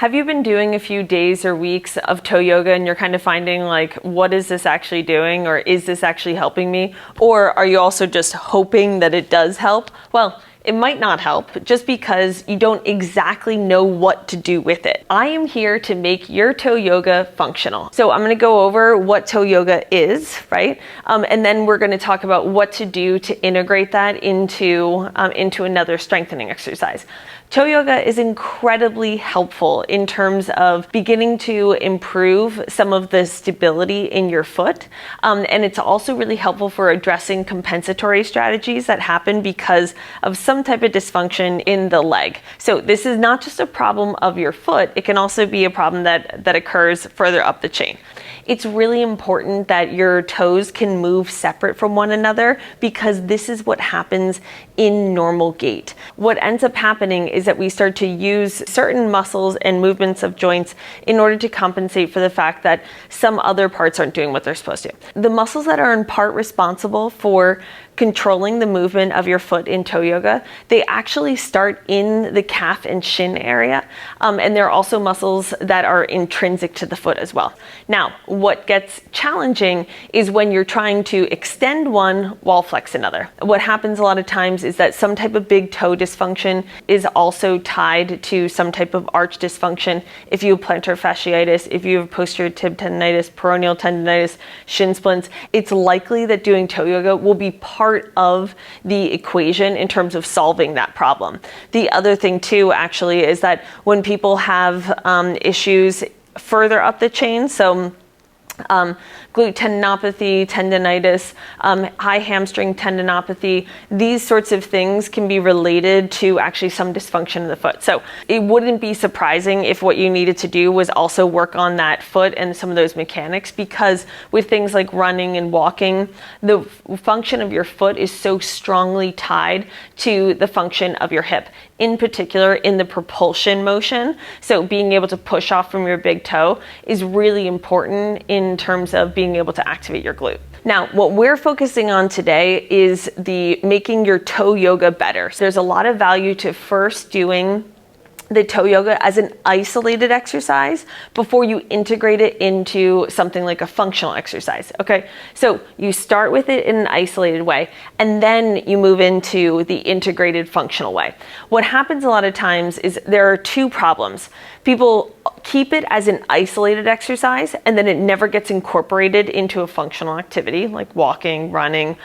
Have you been doing a few days or weeks of toe yoga and you're kind of finding like, what is this actually doing? Or is this actually helping me? Or are you also just hoping that it does help? Well, it might not help just because you don't exactly know what to do with it. I am here to make your toe yoga functional. So I'm gonna go over what toe yoga is, right? And then we're gonna talk about what to do to integrate that into another strengthening exercise. Toe yoga is incredibly helpful in terms of beginning to improve some of the stability in your foot. And it's also really helpful for addressing compensatory strategies that happen because of some type of dysfunction in the leg. So this is not just a problem of your foot, it can also be a problem that occurs further up the chain. It's really important that your toes can move separate from one another because this is what happens in normal gait. What ends up happening is that we start to use certain muscles and movements of joints in order to compensate for the fact that some other parts aren't doing what they're supposed to. The muscles that are in part responsible for controlling the movement of your foot in toe yoga, they actually start in the calf and shin area. And there are also muscles that are intrinsic to the foot as well. Now, what gets challenging is when you're trying to extend one while flex another. What happens a lot of times is that some type of big toe dysfunction is also tied to some type of arch dysfunction. If you have plantar fasciitis, if you have posterior tib tendonitis, peroneal tendonitis, shin splints, it's likely that doing toe yoga will be part of the equation in terms of solving that problem. The other thing too actually is that when people have issues further up the chain, so glute tendinopathy, tendonitis, high hamstring tendinopathy, these sorts of things can be related to actually some dysfunction in the foot. So it wouldn't be surprising if what you needed to do was also work on that foot and some of those mechanics, because with things like running and walking, the function of your foot is so strongly tied to the function of your hip, in particular in the propulsion motion. So being able to push off from your big toe is really important in terms of being able to activate your glute. Now, what we're focusing on today is the making your toe yoga better. So there's a lot of value to first doing the toe yoga as an isolated exercise before you integrate it into something like a functional exercise, okay? So you start with it in an isolated way, and then you move into the integrated functional way. What happens a lot of times is there are two problems. People keep it as an isolated exercise, and then it never gets incorporated into a functional activity like walking, running,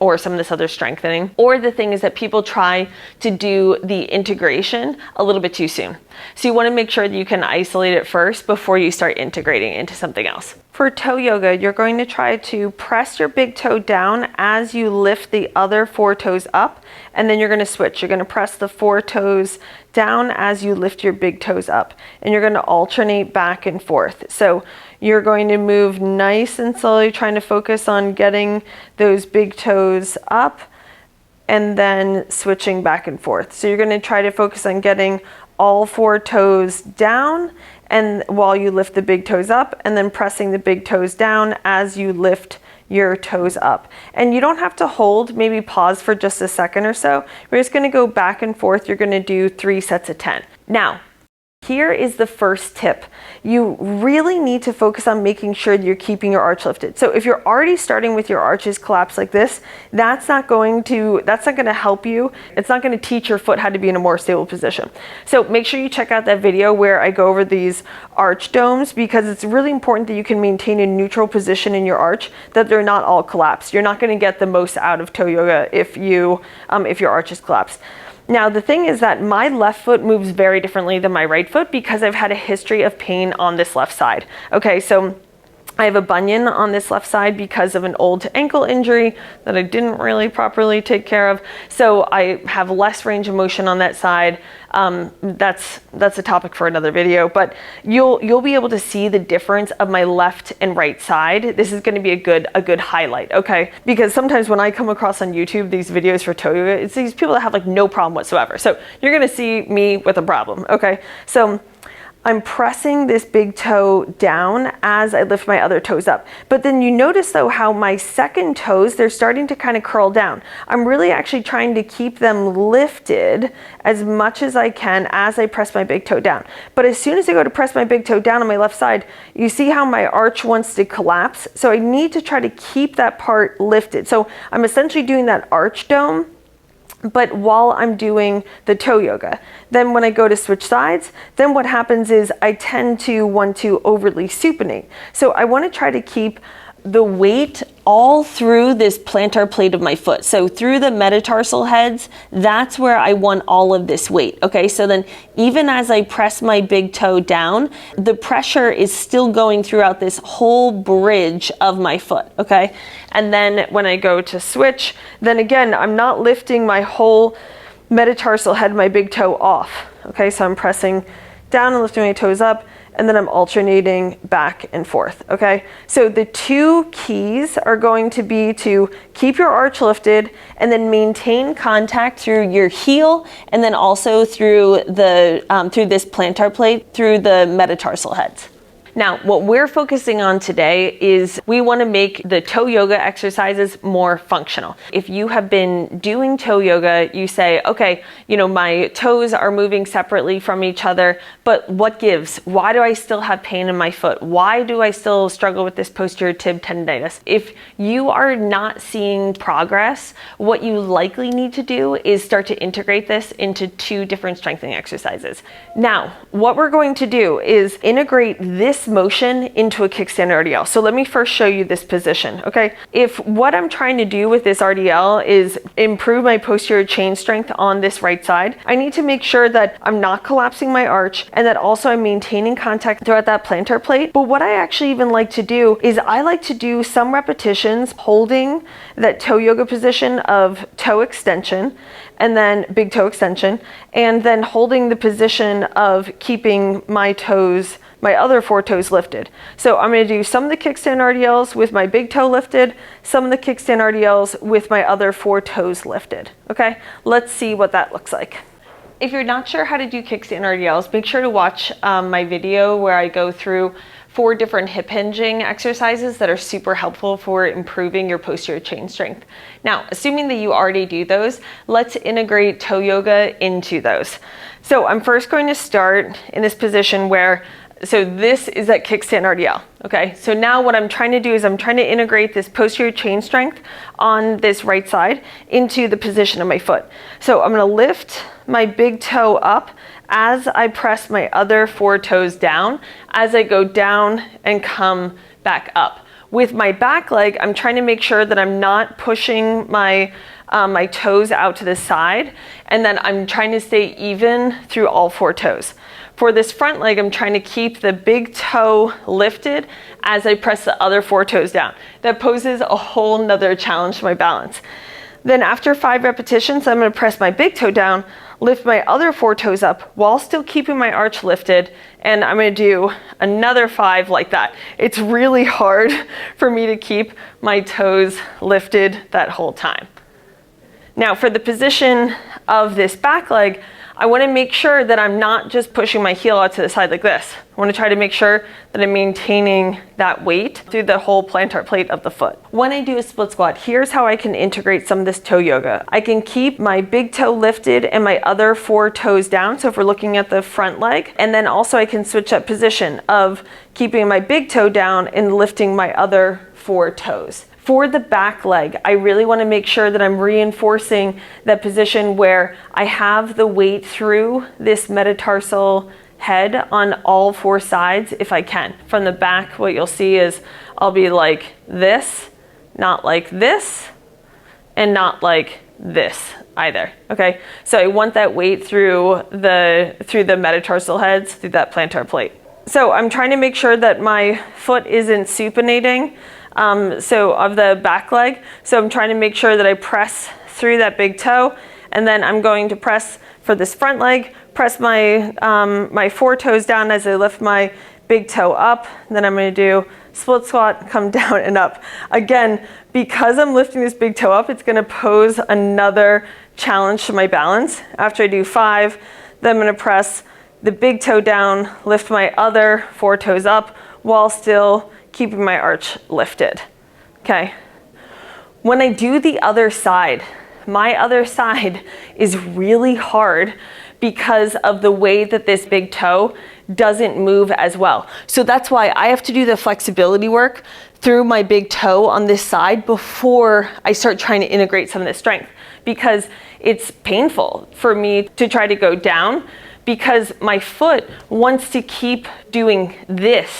or some of this other strengthening. Or the thing is that people try to do the integration a little bit too soon. So you want to make sure that you can isolate it first before you start integrating into something else. For toe yoga, you're going to try to press your big toe down as you lift the other four toes up, and then you're going to switch. You're going to press the four toes down as you lift your big toes up, and you're going to alternate back and forth. So you're going to move nice and slowly, trying to focus on getting those big toes up and then switching back and forth. So you're going to try to focus on getting all four toes down and while you lift the big toes up, and then pressing the big toes down as you lift your toes up. And you don't have to hold, maybe pause for just a second or so. We're just going to go back and forth. You're going to do 3 sets of 10. Now, here is the first tip. You really need to focus on making sure that you're keeping your arch lifted. So if you're already starting with your arches collapsed like this, that's not going to help you. It's not going to teach your foot how to be in a more stable position. So make sure you check out that video where I go over these arch domes, because it's really important that you can maintain a neutral position in your arch, that they're not all collapsed. You're not going to get the most out of toe yoga if your arch is collapsed. Now, the thing is that my left foot moves very differently than my right foot because I've had a history of pain on this left side. Okay, so I have a bunion on this left side because of an old ankle injury that I didn't really properly take care of. So I have less range of motion on that side. That's a topic for another video, but you'll be able to see the difference of my left and right side. This is going to be a good highlight, okay? Because sometimes when I come across on YouTube these videos for toe yoga, it's these people that have like no problem whatsoever. So you're going to see me with a problem, okay? So I'm pressing this big toe down as I lift my other toes up. But then you notice though how my second toes, they're starting to kind of curl down. I'm really actually trying to keep them lifted as much as I can as I press my big toe down. But as soon as I go to press my big toe down on my left side, you see how my arch wants to collapse. So I need to try to keep that part lifted. So I'm essentially doing that arch dome, but while I'm doing the toe yoga. Then when I go to switch sides, then what happens is I tend to want to overly supinate. So I want to try to keep the weight all through this plantar plate of my foot. So through the metatarsal heads, that's where I want all of this weight. Okay, so then even as I press my big toe down, the pressure is still going throughout this whole bridge of my foot. Okay, and then when I go to switch, then again, I'm not lifting my whole metatarsal head, my big toe off. Okay, so I'm pressing down and lifting my toes up, and then I'm alternating back and forth, okay? So the two keys are going to be to keep your arch lifted and then maintain contact through your heel and then also through the through this plantar plate, through the metatarsal heads. Now, what we're focusing on today is we want to make the toe yoga exercises more functional. If you have been doing toe yoga, you say, okay, you know, my toes are moving separately from each other, but what gives? Why do I still have pain in my foot? Why do I still struggle with this posterior tib tendinitis? If you are not seeing progress, what you likely need to do is start to integrate this into 2 different strengthening exercises. Now, what we're going to do is integrate this motion into a kickstand RDL. So let me first show you this position, okay? If what I'm trying to do with this RDL is improve my posterior chain strength on this right side, I need to make sure that I'm not collapsing my arch and that also I'm maintaining contact throughout that plantar plate. But what I actually even like to do is I like to do some repetitions holding that toe yoga position of toe extension and then big toe extension, and then holding the position of keeping my toes, my other 4 toes lifted. So I'm going to do some of the kickstand RDLs with my big toe lifted, some of the kickstand RDLs with my other 4 toes lifted. Okay, let's see what that looks like. If you're not sure how to do kickstand RDLs, make sure to watch my video where I go through 4 different hip hinging exercises that are super helpful for improving your posterior chain strength. Now, assuming that you already do those, let's integrate toe yoga into those. So I'm first going to start in this position where, so this is that kickstand RDL, okay? So now what I'm trying to do is I'm trying to integrate this posterior chain strength on this right side into the position of my foot. So I'm gonna lift my big toe up as I press my other 4 toes down, as I go down and come back up. With my back leg, I'm trying to make sure that I'm not pushing my my toes out to the side, and then I'm trying to stay even through all 4 toes. For this front leg, I'm trying to keep the big toe lifted as I press the other 4 toes down. That poses a whole nother challenge to my balance. Then after 5 repetitions, I'm going to press my big toe down, lift my other 4 toes up while still keeping my arch lifted, and I'm going to do another 5 like that. It's really hard for me to keep my toes lifted that whole time. Now for the position of this back leg, I want to make sure that I'm not just pushing my heel out to the side like this. I want to try to make sure that I'm maintaining that weight through the whole plantar plate of the foot. When I do a split squat, here's how I can integrate some of this toe yoga. I can keep my big toe lifted and my other 4 toes down. So if we're looking at the front leg, and then also I can switch up position of keeping my big toe down and lifting my other 4 toes. For the back leg, I really want to make sure that I'm reinforcing that position where I have the weight through this metatarsal head on all 4 sides if I can. From the back, what you'll see is I'll be like this, not like this, and not like this either, okay? So I want that weight through the metatarsal heads, through that plantar plate. So I'm trying to make sure that my foot isn't supinating, so of the back leg. So I'm trying to make sure that I press through that big toe, and then I'm going to press for this front leg, press my, my 4 toes down as I lift my big toe up. Then I'm going to do split squat, come down and up. Again, because I'm lifting this big toe up, it's going to pose another challenge to my balance. After I do 5, then I'm going to press the big toe down, lift my other 4 toes up while still keeping my arch lifted. Okay. When I do the other side, my other side is really hard because of the way that this big toe doesn't move as well. So that's why I have to do the flexibility work through my big toe on this side before I start trying to integrate some of this strength, because it's painful for me to try to go down because my foot wants to keep doing this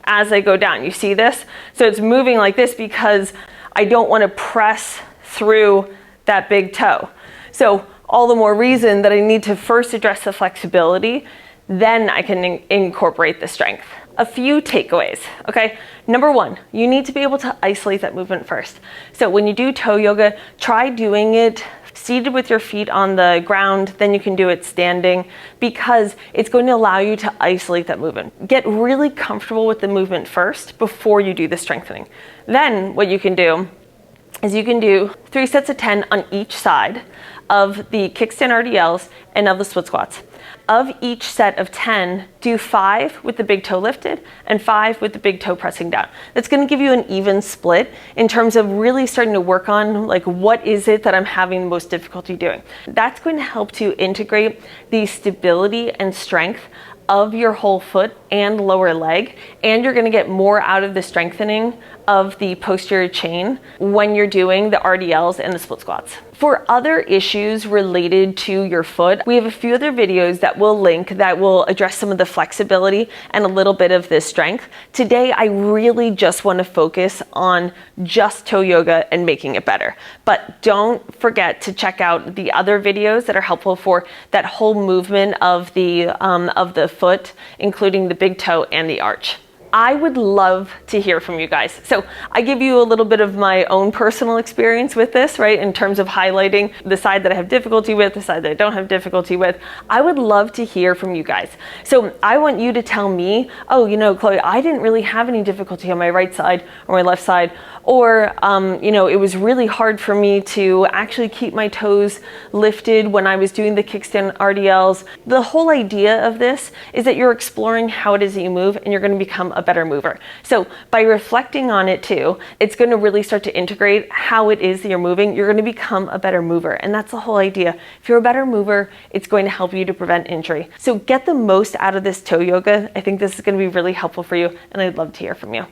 as I go down. You see this? So it's moving like this because I don't want to press through that big toe. So all the more reason that I need to first address the flexibility, then I can incorporate the strength. A few takeaways, okay? Number one, you need to be able to isolate that movement first. So when you do toe yoga, try doing it seated with your feet on the ground, then you can do it standing, because it's going to allow you to isolate that movement. Get really comfortable with the movement first before you do the strengthening. Then what you can do is you can do 3 sets of 10 on each side of the kickstand RDLs and of the split squats. Of each set of 10, do 5 with the big toe lifted and 5 with the big toe pressing down. That's going to give you an even split in terms of really starting to work on, like, what is it that I'm having the most difficulty doing. That's going to help to integrate the stability and strength of your whole foot and lower leg, and you're going to get more out of the strengthening of the posterior chain when you're doing the RDLs and the split squats. For other issues related to your foot, we have a few other videos that we'll link that will address some of the flexibility and a little bit of this strength. Today, I really just want to focus on just toe yoga and making it better. But don't forget to check out the other videos that are helpful for that whole movement of the foot, including the big toe and the arch. I would love to hear from you guys. So I give you a little bit of my own personal experience with this, right? In terms of highlighting the side that I have difficulty with, the side that I don't have difficulty with. I would love to hear from you guys. So I want you to tell me, oh, you know, Chloe, I didn't really have any difficulty on my right side or my left side. Or, you know, it was really hard for me to actually keep my toes lifted when I was doing the kickstand RDLs. The whole idea of this is that you're exploring how it is that you move, and you're going to become a better mover. So by reflecting on it too, it's going to really start to integrate how it is that you're moving. You're going to become a better mover. And that's the whole idea. If you're a better mover, it's going to help you to prevent injury. So get the most out of this toe yoga. I think this is going to be really helpful for you, and I'd love to hear from you.